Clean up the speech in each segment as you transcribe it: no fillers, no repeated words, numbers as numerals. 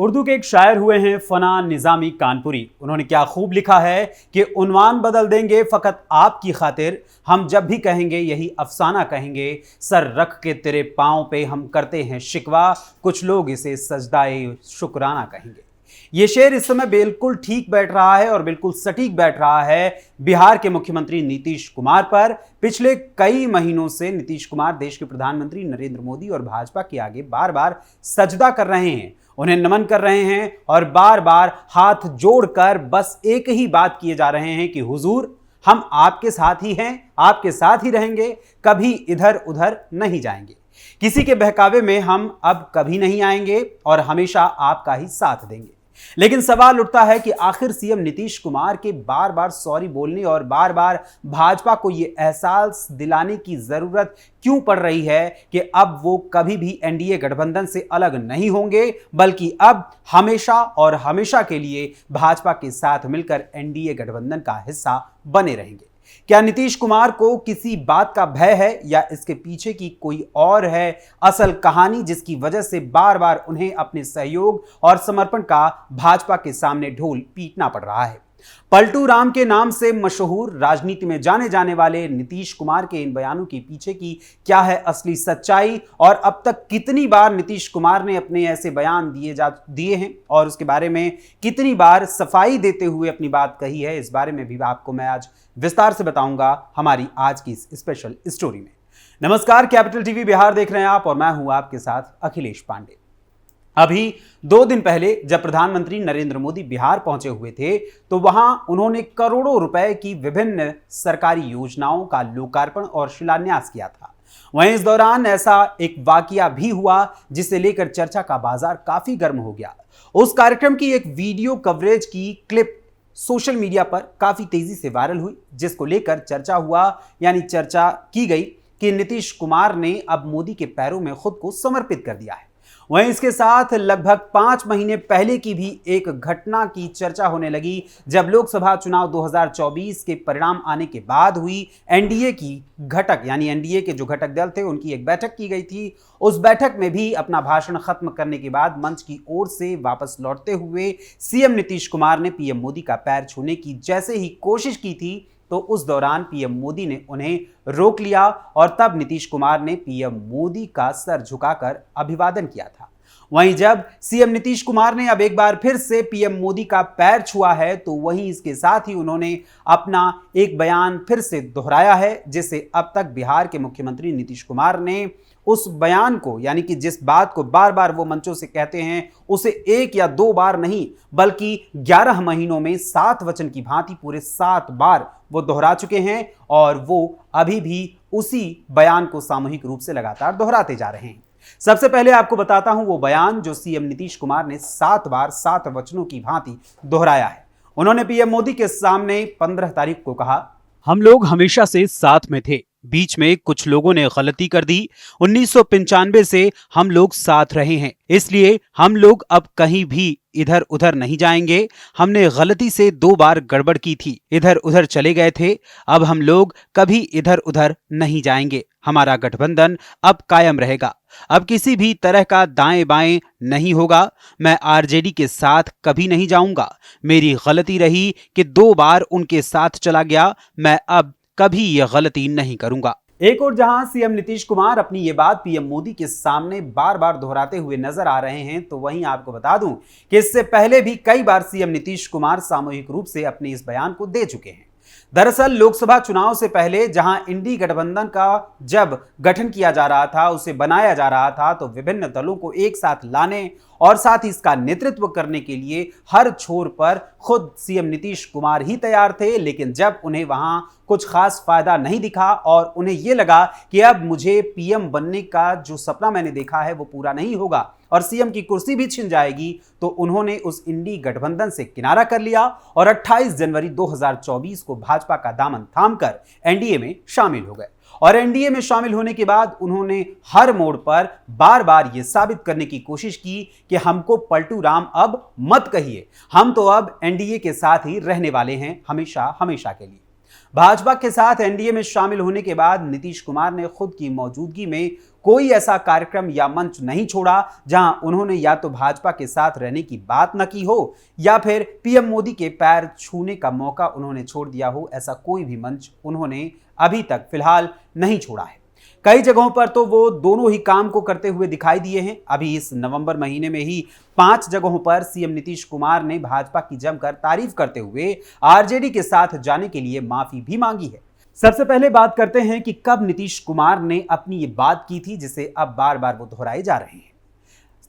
उर्दू के एक शायर हुए हैं फना निजामी कानपुरी। उन्होंने क्या खूब लिखा है कि उन्वान बदल देंगे फ़कत आपकी खातिर, हम जब भी कहेंगे यही अफसाना कहेंगे, सर रख के तेरे पाँव पे हम करते हैं शिकवा, कुछ लोग इसे सजदाए शुक्राना कहेंगे। ये शेर इस समय बिल्कुल ठीक बैठ रहा है और बिल्कुल सटीक बैठ रहा है बिहार के मुख्यमंत्री नीतीश कुमार पर। पिछले कई महीनों से नीतीश कुमार देश के प्रधानमंत्री नरेंद्र मोदी और भाजपा के आगे बार बार सजदा कर रहे हैं, उन्हें नमन कर रहे हैं और बार बार हाथ जोड़कर बस एक ही बात किए जा रहे हैं कि हुजूर हम आपके साथ ही हैं, आपके साथ ही रहेंगे, कभी इधर उधर नहीं जाएंगे, किसी के बहकावे में हम अब कभी नहीं आएंगे और हमेशा आपका ही साथ देंगे। लेकिन सवाल उठता है कि आखिर सीएम नीतीश कुमार के बार बार सॉरी बोलने और बार बार भाजपा को यह एहसास दिलाने की जरूरत क्यों पड़ रही है कि अब वो कभी भी एनडीए गठबंधन से अलग नहीं होंगे, बल्कि अब हमेशा और हमेशा के लिए भाजपा के साथ मिलकर एनडीए गठबंधन का हिस्सा बने रहेंगे। क्या नीतीश कुमार को किसी बात का भय है या इसके पीछे की कोई और है असल कहानी, जिसकी वजह से बार बार उन्हें अपने सहयोग और समर्पण का भाजपा के सामने ढोल पीटना पड़ रहा है? पलटू राम के नाम से मशहूर राजनीति में जाने जाने वाले नीतीश कुमार के इन बयानों के पीछे की क्या है असली सच्चाई और अब तक कितनी बार नीतीश कुमार ने अपने ऐसे बयान दिए हैं और उसके बारे में कितनी बार सफाई देते हुए अपनी बात कही है, इस बारे में भी आपको मैं आज विस्तार से बताऊंगा हमारी आज की इस स्पेशल स्टोरी में। नमस्कार, कैपिटल टीवी बिहार देख रहे हैं आप और मैं हूं आपके साथ अखिलेश पांडे। अभी 2 दिन पहले जब प्रधानमंत्री नरेंद्र मोदी बिहार पहुंचे हुए थे तो वहां उन्होंने करोड़ों रुपए की विभिन्न सरकारी योजनाओं का लोकार्पण और शिलान्यास किया था। वहीं इस दौरान ऐसा एक वाकया भी हुआ जिसे लेकर चर्चा का बाजार काफी गर्म हो गया। उस कार्यक्रम की एक वीडियो कवरेज की क्लिप सोशल मीडिया पर काफी तेजी से वायरल हुई, जिसको लेकर चर्चा की गई कि नीतीश कुमार ने अब मोदी के पैरों में खुद को समर्पित कर दिया है। वहीं इसके साथ लगभग 5 महीने पहले की भी एक घटना की चर्चा होने लगी, जब लोकसभा चुनाव 2024 के परिणाम आने के बाद हुई एनडीए की घटक यानी एनडीए के जो घटक दल थे उनकी एक बैठक की गई थी। उस बैठक में भी अपना भाषण खत्म करने के बाद मंच की ओर से वापस लौटते हुए सीएम नीतीश कुमार ने पीएम मोदी का पैर छूने की जैसे ही कोशिश की थी तो उस दौरान पीएम मोदी ने उन्हें रोक लिया और तब नीतीश कुमार ने पीएम मोदी का सर झुकाकर अभिवादन किया था। वहीं जब सीएम नीतीश कुमार ने अब एक बार फिर से पीएम मोदी का पैर छुआ है तो वहीं इसके साथ ही उन्होंने अपना एक बयान फिर से दोहराया है, जिसे अब तक बिहार के मुख्यमंत्री नीतीश कुमार ने उस बयान को यानी कि जिस बात को बार बार वो मंचों से कहते हैं उसे 1 या 2 बार नहीं बल्कि 11 महीनों में 7 वचन की भांति पूरे 7 बार वो दोहरा चुके हैं और वो अभी भी उसी बयान को सामूहिक रूप से लगातार दोहराते जा रहे हैं। सबसे पहले आपको बताता हूं वो बयान जो सीएम नीतीश कुमार ने 7 बार 7 वचनों की भांति दोहराया है। उन्होंने पीएम मोदी के सामने 15 तारीख को कहा, हम लोग हमेशा से साथ में थे, बीच में कुछ लोगों ने गलती कर दी, 1995 से हम लोग साथ रहे हैं, इसलिए हम लोग अब कहीं भी इधर उधर नहीं जाएंगे। हमने गलती से 2 बार गड़बड़ की थी, इधर उधर चले गए थे, अब हम लोग कभी इधर उधर नहीं जाएंगे। हमारा गठबंधन अब कायम रहेगा, अब किसी भी तरह का दाएं बाएं नहीं होगा। मैं आरजेडी के साथ कभी नहीं जाऊंगा, मेरी गलती रही कि 2 बार उनके साथ चला गया, मैं अब कभी यह गलती नहीं करूंगा। एक और जहां सीएम नीतीश कुमार अपनी ये बात पीएम मोदी के सामने बार बार दोहराते हुए नजर आ रहे हैं तो वहीं आपको बता दूं कि इससे पहले भी कई बार सीएम नीतीश कुमार सामूहिक रूप से अपने इस बयान को दे चुके हैं। दरअसल लोकसभा चुनाव से पहले जहां इंडी गठबंधन का जब गठन किया जा रहा था, उसे बनाया जा रहा था, तो विभिन्न दलों को एक साथ लाने और साथ ही इसका नेतृत्व करने के लिए हर छोर पर खुद सीएम नीतीश कुमार ही तैयार थे। लेकिन जब उन्हें वहां कुछ खास फायदा नहीं दिखा और उन्हें यह लगा कि अब मुझे पीएम बनने का जो सपना मैंने देखा है वो पूरा नहीं होगा और सीएम की कुर्सी भी छिन जाएगी, तो उन्होंने उस इंडी गठबंधन से किनारा कर लिया और 28 जनवरी 2024 को भाजपा का दामन थामकर एनडीए में शामिल हो गए। और एनडीए में शामिल होने के बाद उन्होंने हर मोड़ पर बार बार यह साबित करने की कोशिश की कि हमको पलटू राम अब मत कहिए, हम तो अब एनडीए के साथ ही रहने वाले हैं हमेशा हमेशा के लिए। भाजपा के साथ एनडीए में शामिल होने के बाद नीतीश कुमार ने खुद की मौजूदगी में कोई ऐसा कार्यक्रम या मंच नहीं छोड़ा जहां उन्होंने या तो भाजपा के साथ रहने की बात न की हो या फिर पीएम मोदी के पैर छूने का मौका उन्होंने छोड़ दिया हो। ऐसा कोई भी मंच उन्होंने अभी तक फिलहाल नहीं छोड़ा है। कई जगहों पर तो वो दोनों ही काम को करते हुए दिखाई दिए हैं। अभी इस नवंबर महीने में ही 5 जगहों पर सीएम नीतीश कुमार ने भाजपा की जमकर तारीफ करते हुए आरजेडी के साथ जाने के लिए माफी भी मांगी है। सबसे पहले बात करते हैं कि कब नीतीश कुमार ने अपनी ये बात की थी जिसे अब बार बार वो दोहराए जा रहे हैं।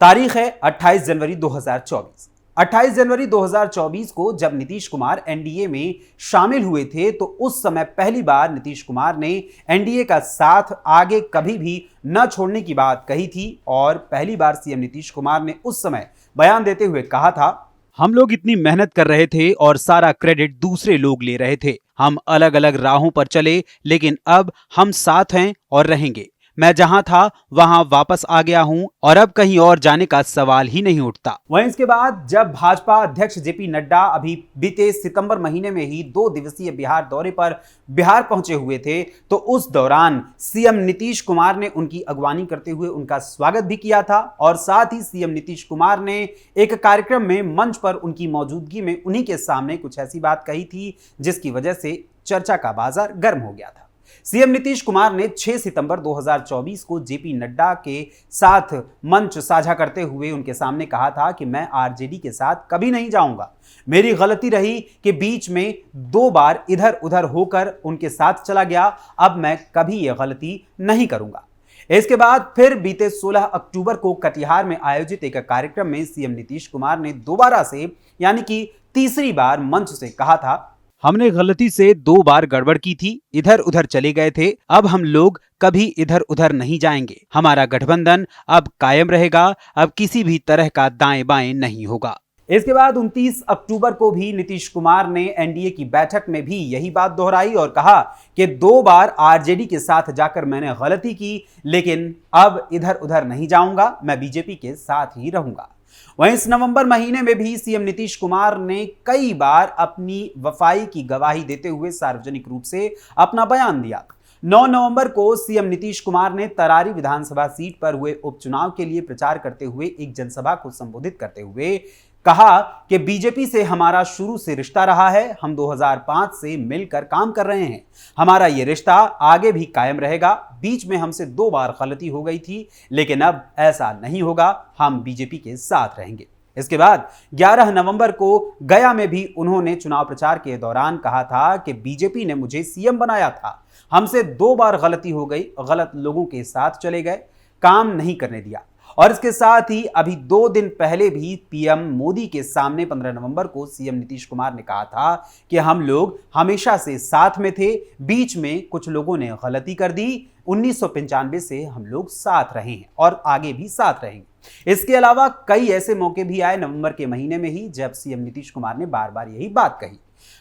तारीख है 28 जनवरी 2024। 28 जनवरी 2024 को जब नीतीश कुमार एनडीए में शामिल हुए थे तो उस समय पहली बार नीतीश कुमार ने एनडीए का साथ आगे कभी भी न छोड़ने की बात कही थी और पहली बार सीएम नीतीश कुमार ने उस समय बयान देते हुए कहा था, हम लोग इतनी मेहनत कर रहे थे और सारा क्रेडिट दूसरे लोग ले रहे थे। हम अलग अलग राहों पर चले लेकिन अब हम साथ हैं और रहेंगे। मैं जहां था वहां वापस आ गया हूं और अब कहीं और जाने का सवाल ही नहीं उठता। वहीं इसके बाद जब भाजपा अध्यक्ष जेपी नड्डा अभी बीते सितंबर महीने में ही 2 दिवसीय बिहार दौरे पर बिहार पहुंचे हुए थे तो उस दौरान सीएम नीतीश कुमार ने उनकी अगवानी करते हुए उनका स्वागत भी किया था और साथ ही सीएम नीतीश कुमार ने एक कार्यक्रम में मंच पर उनकी मौजूदगी में उन्हीं के सामने कुछ ऐसी बात कही थी जिसकी वजह से चर्चा का बाजार गर्म हो गया था। सीएम नीतीश कुमार ने 6 सितंबर 2024 को जेपी नड्डा के साथ मंच साझा करते हुए उनके सामने कहा था कि मैं आरजेडी के साथ कभी नहीं जाऊंगा। मेरी गलती रही कि बीच में 2 बार इधर उधर होकर उनके साथ चला गया। अब मैं कभी यह गलती नहीं करूंगा। इसके बाद फिर बीते 16 अक्टूबर को कटिहार में आयोजित एक कार्यक्रम में सीएम नीतीश कुमार ने दोबारा से यानी कि तीसरी बार मंच से कहा था, हमने गलती से 2 बार गड़बड़ की थी, इधर उधर चले गए थे। अब हम लोग कभी इधर उधर नहीं जाएंगे। हमारा गठबंधन अब कायम रहेगा। अब किसी भी तरह का दाएं बाएं नहीं होगा। इसके बाद 29 अक्टूबर को भी नीतीश कुमार ने एनडीए की बैठक में भी यही बात दोहराई और कहा कि 2 बार आरजेडी के साथ जाकर मैंने गलती की लेकिन अब इधर उधर नहीं जाऊंगा। मैं बीजेपी के साथ ही रहूंगा। वहीं इस नवंबर महीने में भी सीएम नीतीश कुमार ने कई बार अपनी वफाई की गवाही देते हुए सार्वजनिक रूप से अपना बयान दिया। 9 नवंबर को सीएम नीतीश कुमार ने तरारी विधानसभा सीट पर हुए उपचुनाव के लिए प्रचार करते हुए एक जनसभा को संबोधित करते हुए कहा कि बीजेपी से हमारा शुरू से रिश्ता रहा है। हम 2005 से मिलकर काम कर रहे हैं। हमारा ये रिश्ता आगे भी कायम रहेगा। बीच में हमसे 2 बार गलती हो गई थी लेकिन अब ऐसा नहीं होगा। हम बीजेपी के साथ रहेंगे। इसके बाद 11 नवंबर को गया में भी उन्होंने चुनाव प्रचार के दौरान कहा था कि बीजेपी ने मुझे सीएम बनाया था। हमसे 2 बार गलती हो गई। गलत लोगों के साथ चले गए, काम नहीं करने दिया। और इसके साथ ही अभी 2 दिन पहले भी पीएम मोदी के सामने 15 नवंबर को सीएम नीतीश कुमार ने कहा था कि हम लोग हमेशा से साथ में थे। बीच में कुछ लोगों ने गलती कर दी। 1995 से हम लोग साथ रहे हैं और आगे भी साथ रहेंगे। इसके अलावा कई ऐसे मौके भी आए नवंबर के महीने में ही जब सीएम नीतीश कुमार ने बार बार यही बात कही।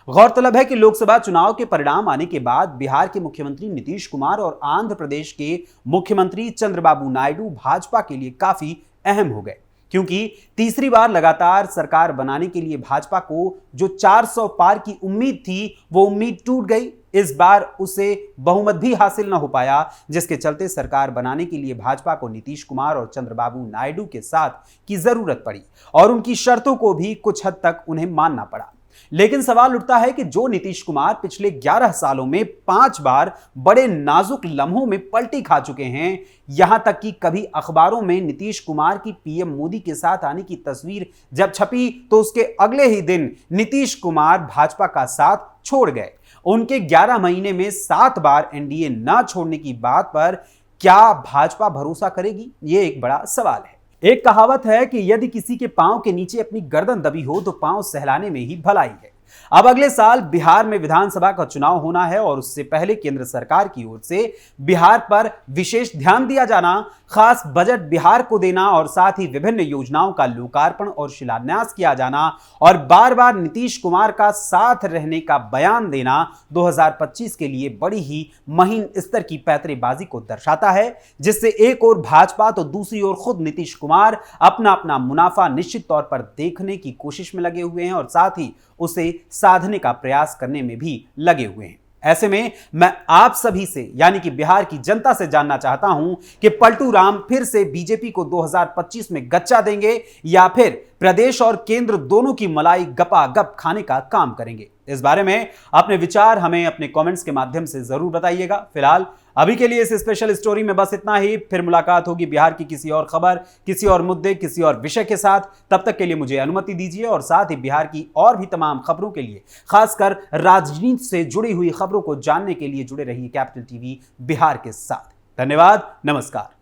गौरतलब है कि लोकसभा चुनाव के परिणाम आने के बाद बिहार के मुख्यमंत्री नीतीश कुमार और आंध्र प्रदेश के मुख्यमंत्री चंद्रबाबू नायडू भाजपा के लिए काफी अहम हो गए क्योंकि तीसरी बार लगातार सरकार बनाने के लिए भाजपा को जो 400 पार की उम्मीद थी वो उम्मीद टूट गई। इस बार उसे बहुमत भी हासिल न हो पाया जिसके चलते सरकार बनाने के लिए भाजपा को नीतीश कुमार और चंद्रबाबू नायडू के साथ की जरूरत पड़ी और उनकी शर्तों को भी कुछ हद तक उन्हें मानना पड़ा। लेकिन सवाल उठता है कि जो नीतीश कुमार पिछले 11 सालों में 5 बार बड़े नाजुक लम्हों में पलटी खा चुके हैं, यहां तक कि कभी अखबारों में नीतीश कुमार की पीएम मोदी के साथ आने की तस्वीर जब छपी तो उसके अगले ही दिन नीतीश कुमार भाजपा का साथ छोड़ गए। उनके 11 महीने में 7 बार एनडीए ना छोड़ने की बात पर क्या भाजपा भरोसा करेगी? ये एक बड़ा सवाल है। एक कहावत है कि यदि किसी के पांव के नीचे अपनी गर्दन दबी हो तो पांव सहलाने में ही भलाई है। अब अगले साल बिहार में विधानसभा का चुनाव होना है और उससे पहले केंद्र सरकार की ओर से बिहार पर विशेष ध्यान दिया जाना, खास बजट बिहार को देना और साथ ही विभिन्न योजनाओं का लोकार्पण और शिलान्यास किया जाना और बार बार नीतीश कुमार का साथ रहने का बयान देना 2025 के लिए बड़ी ही महीन स्तर की पैंतरेबाजी को दर्शाता है, जिससे एक ओर भाजपा तो दूसरी ओर खुद नीतीश कुमार अपना अपना मुनाफा निश्चित तौर पर देखने की कोशिश में लगे हुए हैं और साथ ही उसे साधने का प्रयास करने में भी लगे हुए हैं। ऐसे में मैं आप सभी से यानी कि बिहार की जनता से जानना चाहता हूं कि पलटू राम फिर से बीजेपी को 2025 में गच्चा देंगे या फिर प्रदेश और केंद्र दोनों की मलाई गपागप खाने का काम करेंगे। इस बारे में अपने विचार हमें अपने कमेंट्स के माध्यम से जरूर बताइएगा। फिलहाल अभी के लिए इस स्पेशल स्टोरी में बस इतना ही। फिर मुलाकात होगी बिहार की किसी और खबर, किसी और मुद्दे, किसी और विषय के साथ। तब तक के लिए मुझे अनुमति दीजिए और साथ ही बिहार की और भी तमाम खबरों के लिए, खासकर राजनीति से जुड़ी हुई खबरों को जानने के लिए जुड़े रहिए कैपिटल टीवी बिहार के साथ। धन्यवाद, नमस्कार।